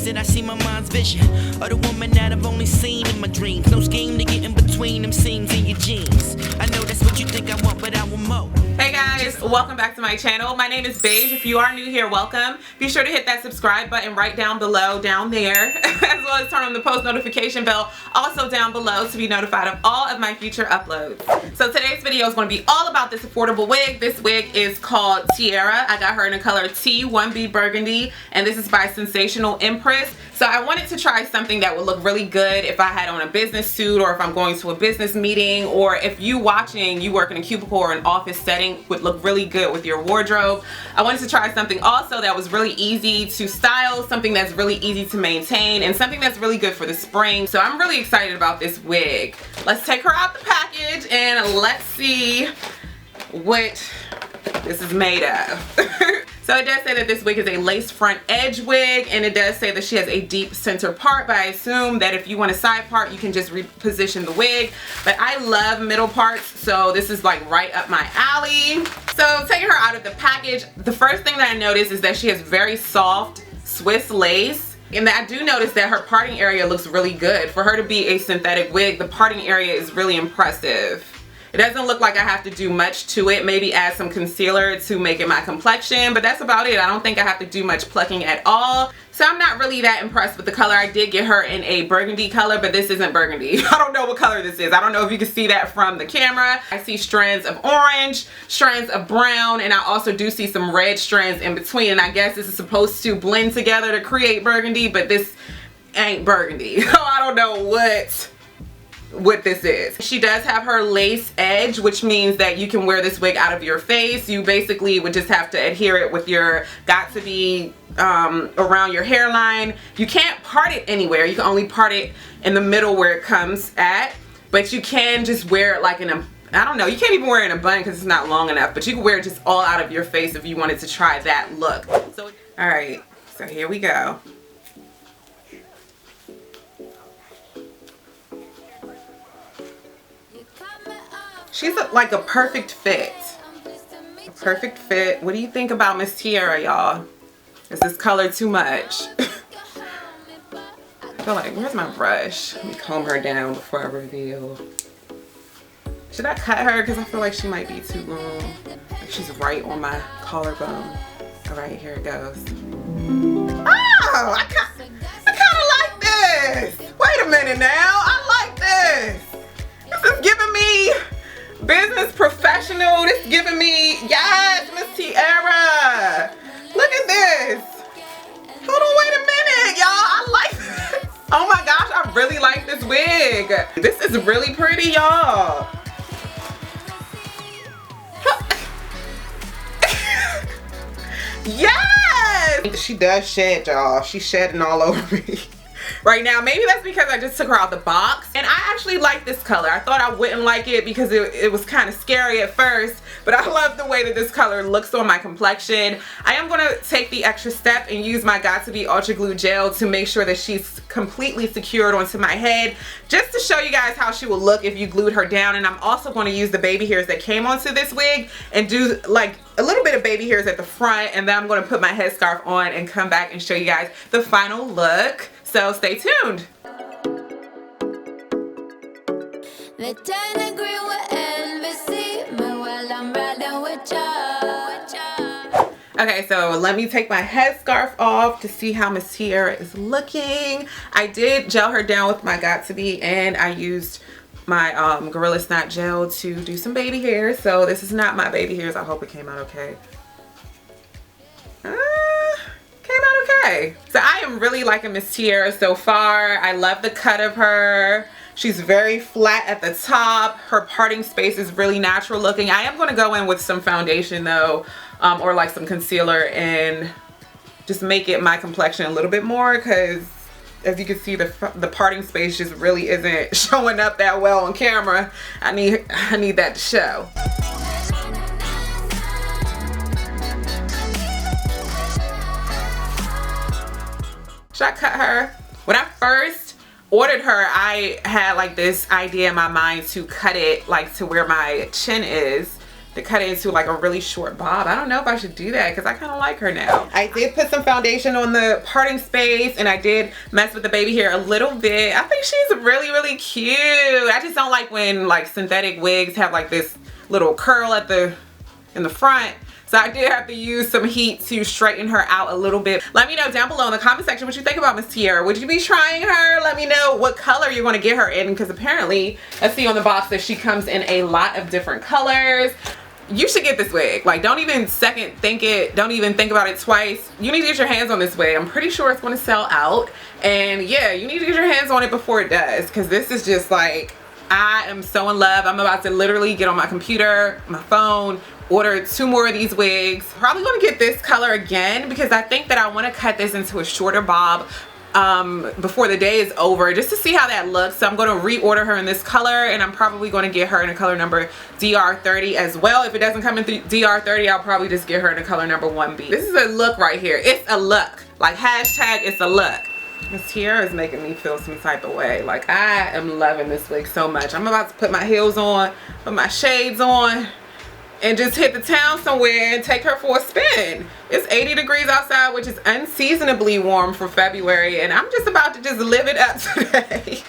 that I see my mind's vision of the woman that I've only seen in my dreams. No scheme to get in between them seams in your jeans. I know that's what you think I want, but I want more. Hey guys, welcome back to my channel. My name is Beige. If you are new here, welcome. Be sure to hit that subscribe button right down below, down there, as well as turn on the post notification bell also down below to be notified of all of my future uploads. So today's video is going to be all about this affordable wig. This wig is called Tiara. I got her in the color T1B Burgundy, and this is by Sensational Empress. So I wanted to try something that would look really good if I had on a business suit, or if I'm going to a business meeting, or if you watching, you work in a cubicle or an office setting, would look really good with your wardrobe. I wanted to try something also that was really easy to style, something that's really easy to maintain, and something that's really good for the spring. So I'm really excited about this wig. Let's take her out the package and let's see what this is made of. So it does say that this wig is a lace front edge wig, and it does say that she has a deep center part, but I assume that if you want a side part, you can just reposition the wig. But I love middle parts, so this is like right up my alley. So taking her out of the package, the first thing that I noticed is that she has very soft Swiss lace. And I do notice that her parting area looks really good. For her to be a synthetic wig, the parting area is really impressive. It doesn't look like I have to do much to it. Maybe add some concealer to make it my complexion, but that's about it. I don't think I have to do much plucking at all. So I'm not really that impressed with the color. I did get her in a burgundy color, but this isn't burgundy. I don't know what color this is. I don't know if you can see that from the camera. I see strands of orange, strands of brown, and I also do see some red strands in between. And I guess this is supposed to blend together to create burgundy, but this ain't burgundy. So I don't know what this is. She does have her lace edge, which means that you can wear this wig out of your face. You basically would just have to adhere it with your got to be around your hairline. You can't part it anywhere. You can only part it in the middle where it comes at, but you can just wear it like in a, I don't know, you can't even wear it in a bun because it's not long enough, but you can wear it just all out of your face if you wanted to try that look. So all right, so here we go. She's like a perfect fit. A perfect fit. What do you think about Miss Tiara, y'all? Is this color too much? I feel like, where's my brush? Let me comb her down before I reveal. Should I cut her? Because I feel like she might be too long. Like she's right on my collarbone. All right, here it goes. Oh, I kind of like this. Wait a minute now. I like this. This is giving me business professional. This giving me, yes, Miss Tiara. Look at this. Hold on, wait a minute, y'all. I like this. Oh my gosh, I really like this wig. This is really pretty, y'all. Yes! She does shed, y'all. She's shedding all over me right now. Maybe that's because I just took her out the box, and I actually like this color. I thought I wouldn't like it because it was kind of scary at first, but I love the way that this color looks on my complexion. I am going to take the extra step and use my Got To Be Ultra Glue Gel to make sure that she's completely secured onto my head, just to show you guys how she will look if you glued her down. And I'm also going to use the baby hairs that came onto this wig and do like a little bit of baby hairs at the front, and then I'm going to put my headscarf on and come back and show you guys the final look. So stay tuned. Okay, so let me take my headscarf off to see how Miss Tiara is looking. I did gel her down with my Got To Be, and I used my Gorilla Snot gel to do some baby hairs. So this is not my baby hairs. I hope it came out okay. Came out okay. So I am really liking Miss Tiara so far. I love the cut of her. She's very flat at the top. Her parting space is really natural looking. I am going to go in with some foundation though, or like some concealer, and just make it my complexion a little bit more, because as you can see, the parting space just really isn't showing up that well on camera. I need that to show. Should I cut her? When I first ordered her, I had like this idea in my mind to cut it like to where my chin is, to cut it into like a really short bob. I don't know if I should do that because I kind of like her now. I did put some foundation on the parting space, and I did mess with the baby hair a little bit. I think she's really, really cute. I just don't like when like synthetic wigs have like this little curl at in the front. So I did have to use some heat to straighten her out a little bit. Let me know down below in the comment section what you think about Miss Tiara. Would you be trying her? Let me know what color you're going to get her in, because apparently I see on the box that she comes in a lot of different colors. You should get this wig. Like, don't even second think it. Don't even think about it twice. You need to get your hands on this wig. I'm pretty sure it's going to sell out. And yeah, you need to get your hands on it before it does, because this is just like, I am so in love. I'm about to literally get on my computer, my phone, order 2 more of these wigs. Probably gonna get this color again because I think that I want to cut this into a shorter bob before the day is over, just to see how that looks. So I'm going to reorder her in this color, and I'm probably going to get her in a color number DR30 as well. If it doesn't come in DR30, I'll probably just get her in a color number 1B. This is a look right here. It's a look. Like, hashtag it's a look. This hair is making me feel some type of way. Like, I am loving this wig so much. I'm about to put my heels on, put my shades on, and just hit the town somewhere and take her for a spin. It's 80 degrees outside, which is unseasonably warm for February, and I'm just about to just live it up today.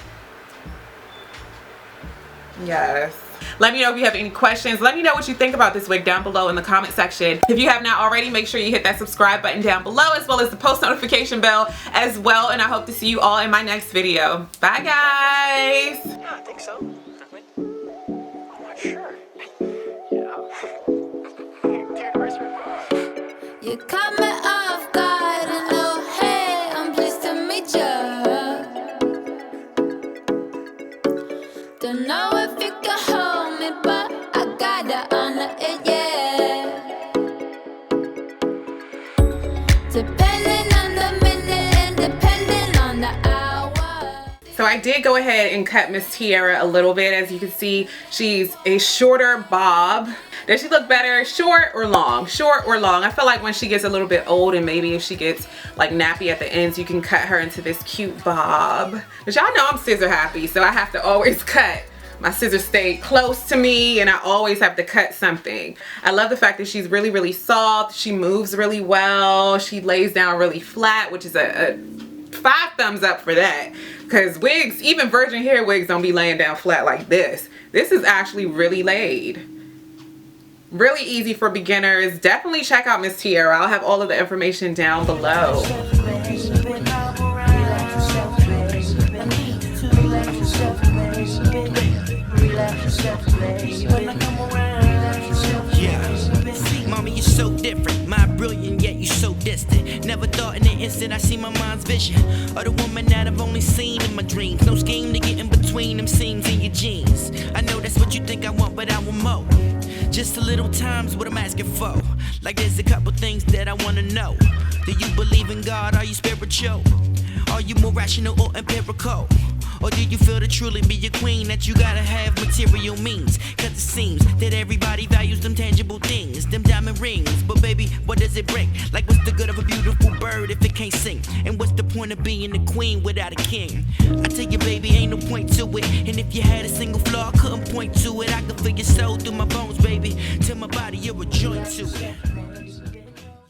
Yes. Let me know if you have any questions. Let me know what you think about this wig down below in the comment section. If you have not already, make sure you hit that subscribe button down below, as well as the post notification bell as well. And I hope to see you all in my next video. Bye, guys. Yeah, I think so. I'm not sure. You caught me off guard and oh hey, I'm pleased to meet ya. Don't know if you can hold me, but I gotta honor it, yeah. Depending on the minute and depending on the hour. So I did go ahead and cut Miss Tiara a little bit. As you can see, she's a shorter bob. Does she look better short or long? Short or long? I feel like when she gets a little bit old, and maybe if she gets like nappy at the ends, you can cut her into this cute bob. But y'all know I'm scissor happy, so I have to always cut. My scissors stay close to me, and I always have to cut something. I love the fact that she's really, really soft. She moves really well. She lays down really flat, which is a 5 thumbs up for that. Because wigs, even virgin hair wigs, don't be laying down flat like this. This is actually really laid. Really easy for beginners. Definitely check out Miss Tiara. I'll have all of the information down below. Yeah, mommy, you're so different. My brilliant, yet you so distant. Never thought in an instant I see my mind's vision of the woman that I've only seen in my dreams. No scheme to get in between them seams in your jeans. I know that's what you think I want, but I want more. Just a little time's what I'm asking for. Like, there's a couple things that I wanna know. Do you believe in God? Are you spiritual? Are you more rational or empirical? Or do you feel to truly be a queen that you gotta have material means? Cause it seems that everybody values them tangible things, them diamond rings. But baby, what does it bring? Like, what's the good of a beautiful bird if it can't sing? And what's the point of being a queen without a king? I tell you, baby, ain't no point to it. And if you had a single flaw, I couldn't point to it. I could feel your soul through my bones, baby. Till my body, you're a joint to it.